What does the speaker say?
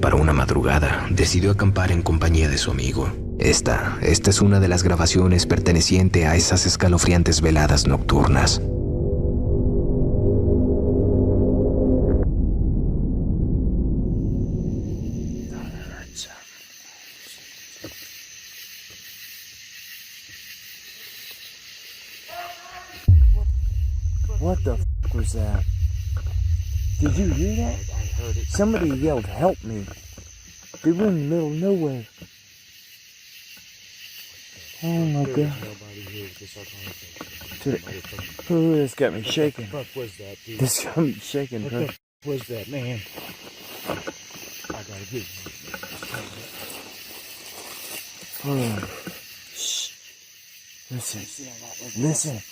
para una madrugada, decidió acampar en compañía de su amigo. Esta es una de las grabaciones perteneciente a esas escalofriantes veladas nocturnas. What the f was that? Did you hear that? I heard it. Somebody yelled, "Help me." They were in the middle of nowhere. Oh my god. Nobody here with this alcohol. Oh, this got me shaking. What the fuck was that, dude? This got me shaking, What bro. the fuck was that, man? I gotta get you. Oh. Shh. Listen. Listen.